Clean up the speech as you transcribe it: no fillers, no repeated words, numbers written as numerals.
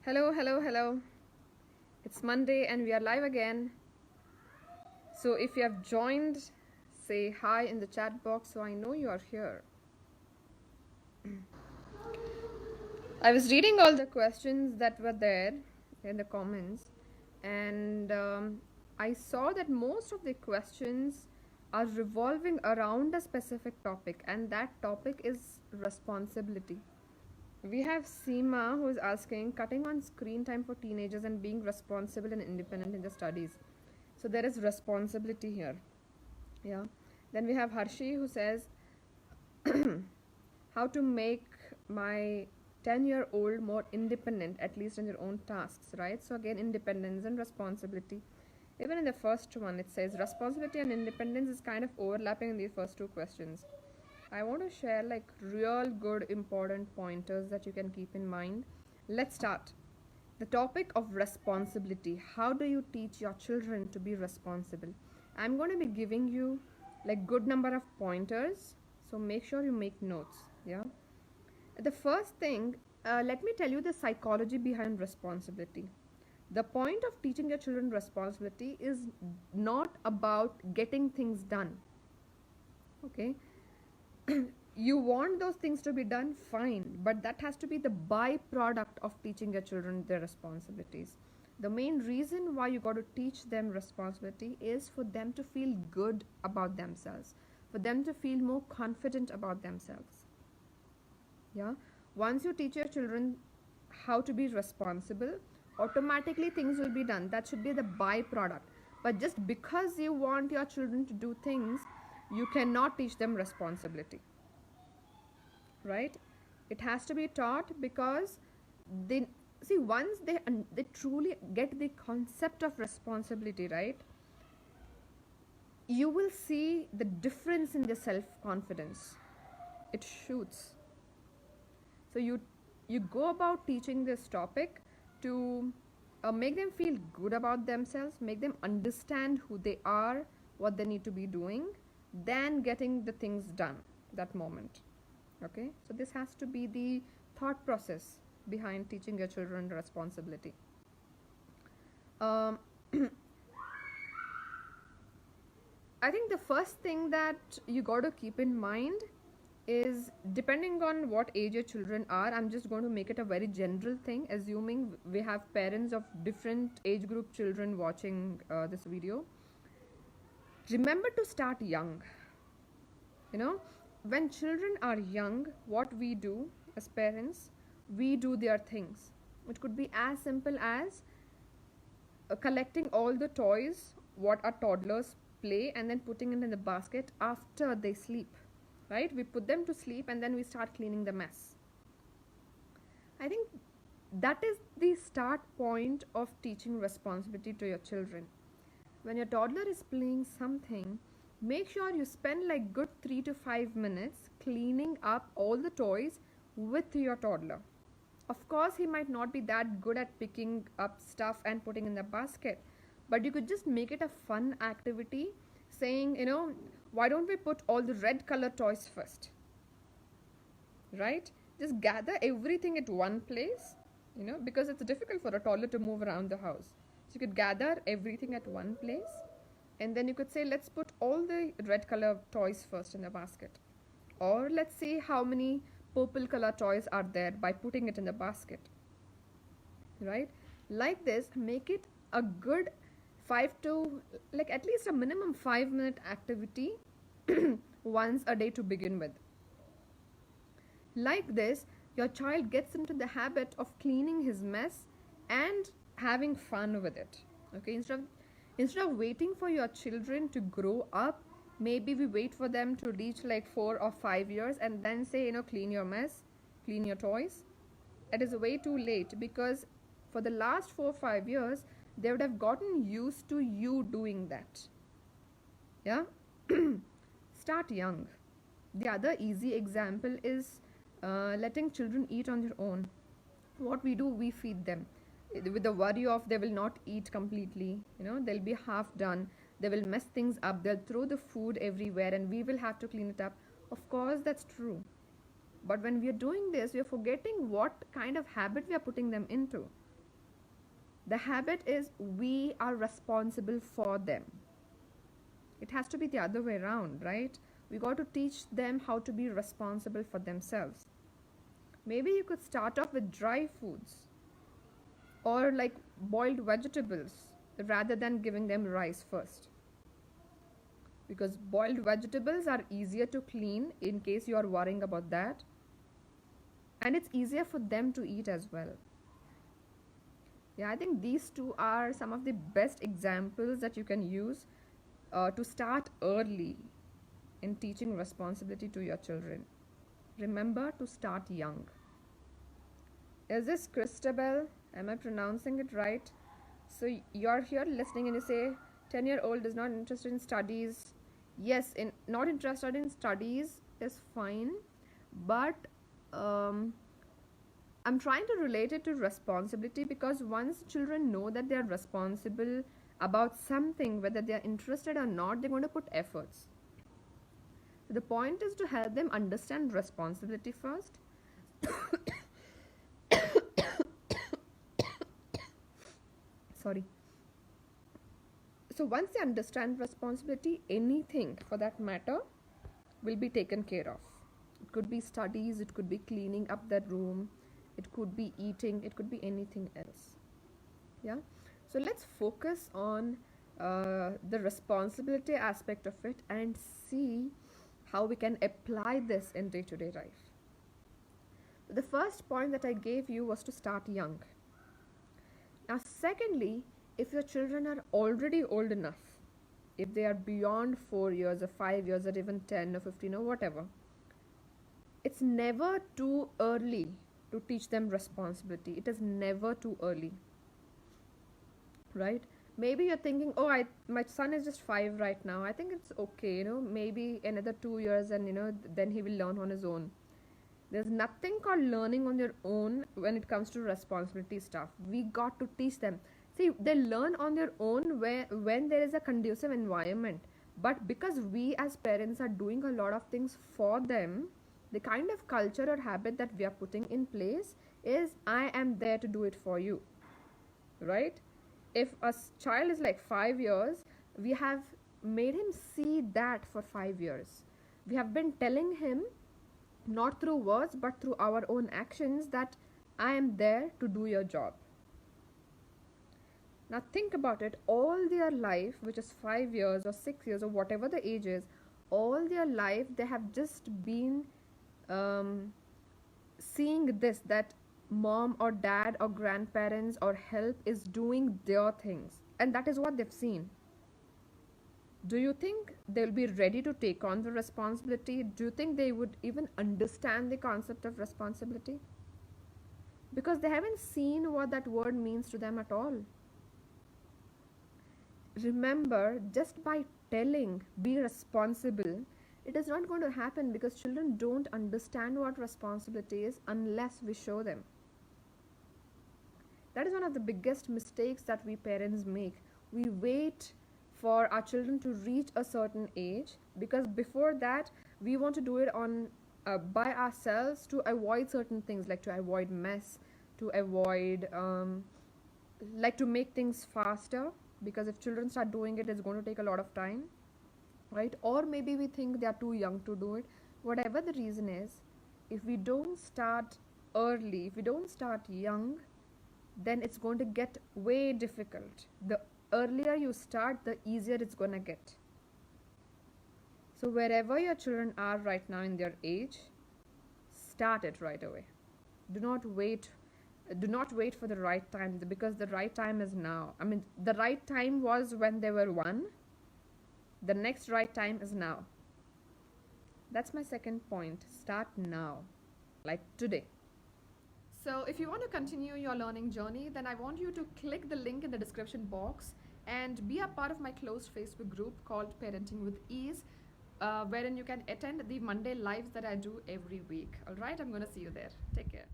Hello, hello, hello. It's Monday and we are live again. So if you have joined, say hi in the chat box so I know you are here. I was reading all the questions that were there in the comments, and I saw that most of the questions are revolving around a specific topic, and that topic is responsibility. We have Seema who is asking cutting on screen time for teenagers and being responsible and independent in the studies. So there is responsibility here. Yeah. Then we have Harshi who says how to make my 10-year-old more independent, at least in their own tasks, right? So again, independence and responsibility. Even in the first one, it says responsibility and independence is kind of overlapping in these first two questions. I want to share like real good important pointers that you can keep in mind. Let's start. The topic of responsibility. How do you teach your children to be responsible? I'm going to be giving you like good number of pointers, so make sure you make notes. Yeah. The first thing, let me tell you the psychology behind responsibility. The point of teaching your children responsibility is not about getting things done. Okay. You want those things to be done, fine, but that has to be the byproduct of teaching your children their responsibilities. The main reason why you got to teach them responsibility is for them to feel good about themselves, for them to feel more confident about themselves. Yeah. Once you teach your children how to be responsible, automatically things will be done. That should be the byproduct. But just because you want your children to do things, you cannot teach them responsibility, right? It has to be taught because they see, once they truly get the concept of responsibility, right, you will see the difference in their self confidence. It shoots. So you go about teaching this topic to make them feel good about themselves, make them understand who they are, what they need to be doing, then getting the things done that moment. Okay, so this has to be the thought process behind teaching your children responsibility. um, I think the first thing that you got to keep in mind is, depending on what age your children are, I'm just going to make it a very general thing, assuming we have parents of different age group children watching this video. Remember to start young. You know, when children are young, what we do as parents, we do their things. It could be as simple as collecting all the toys what our toddlers play and then putting it in the basket after they sleep, right? We put them to sleep and then we start cleaning the mess. I think that is the start point of teaching responsibility to your children. When your toddler is playing something, make sure you spend like good 3 to 5 minutes cleaning up all the toys with your toddler. Of course, he might not be that good at picking up stuff and putting in the basket, but you could just make it a fun activity, saying, why don't we put all the red color toys first? Right? Just gather everything at one place, because it's difficult for a toddler to move around the house. So you could gather everything at one place, and then you could say, let's put all the red color toys first in the basket. Or let's see how many purple color toys are there by putting it in the basket. Right? Like this, make it a good 5 to, like, at least a minimum 5-minute activity once a day to begin with. Like this, your child gets into the habit of cleaning his mess and having fun with it. Okay, instead of waiting for your children to grow up, maybe we wait for them to reach like 4 or 5 years and then say, clean your mess, clean your toys. It is way too late, because for the last 4 or 5 years they would have gotten used to you doing that. Yeah. Start young. The other easy example is letting children eat on their own. What we do, we feed them with the worry of they will not eat completely. They'll be half done, they will mess things up, they'll throw the food everywhere and we will have to clean it up. Of course, that's true. But when we are doing this, we are forgetting what kind of habit we are putting them into. The habit is we are responsible for them. It has to be the other way around, right? We got to teach them how to be responsible for themselves. Maybe you could start off with dry foods or like boiled vegetables rather than giving them rice first. Because boiled vegetables are easier to clean in case you are worrying about that. And it's easier for them to eat as well. Yeah, I think these two are some of the best examples that you can use to start early in teaching responsibility to your children. Remember to start young. Is this Christabel? Am I pronouncing it right? So you're here listening and you say 10-year-old is not interested in studies. Yes, not interested in studies is fine, but I'm trying to relate it to responsibility, because once children know that they are responsible about something, whether they are interested or not, they're going to put efforts. The point is to help them understand responsibility first. Sorry. So once they understand responsibility, anything for that matter will be taken care of. It could be studies, it could be cleaning up that room, it could be eating, it could be anything else. Yeah. So let's focus on the responsibility aspect of it and see how we can apply this in day-to-day life. The first point that I gave you was to start young. Now, secondly, if your children are already old enough, if they are beyond 4 years or 5 years or even 10 or 15 or whatever, it's never too early to teach them responsibility. It is never too early, right? Maybe you're thinking, oh, my son is just 5 right now. I think it's okay, maybe another 2 years and, then he will learn on his own. There's nothing called learning on your own when it comes to responsibility stuff. We got to teach them. See, they learn on their own when there is a conducive environment. But because we as parents are doing a lot of things for them, the kind of culture or habit that we are putting in place is, I am there to do it for you, right? If a child is like 5 years, we have made him see that for 5 years. We have been telling him, not through words but through our own actions, that I am there to do your job. Now think about it, all their life, which is 5 years or 6 years or whatever the age is, all their life they have just been seeing this, that mom or dad or grandparents or help is doing their things, and that is what they've seen. Do you think they'll be ready to take on the responsibility? Do you think they would even understand the concept of responsibility? Because they haven't seen what that word means to them at all. Remember, just by telling, be responsible, it is not going to happen, because children don't understand what responsibility is unless we show them. That is one of the biggest mistakes that we parents make. We wait for our children to reach a certain age, because before that we want to do it on by ourselves to avoid certain things, like to avoid mess, to avoid like to make things faster, because if children start doing it, it's going to take a lot of time, right? Or maybe we think they are too young to do it. Whatever the reason is, if we don't start early, if we don't start young, then it's going to get way difficult. The earlier you start, the easier it's going to get. So wherever your children are right now in their age, start it right away. Do not wait for the right time, because the right time is now. I mean, the right time was when they were 1. The next right time is now. That's my second point. Start now, like today. So if you want to continue your learning journey, then I want you to click the link in the description box and be a part of my closed Facebook group called Parenting with Ease, wherein you can attend the Monday lives that I do every week. All right, I'm going to see you there. Take care.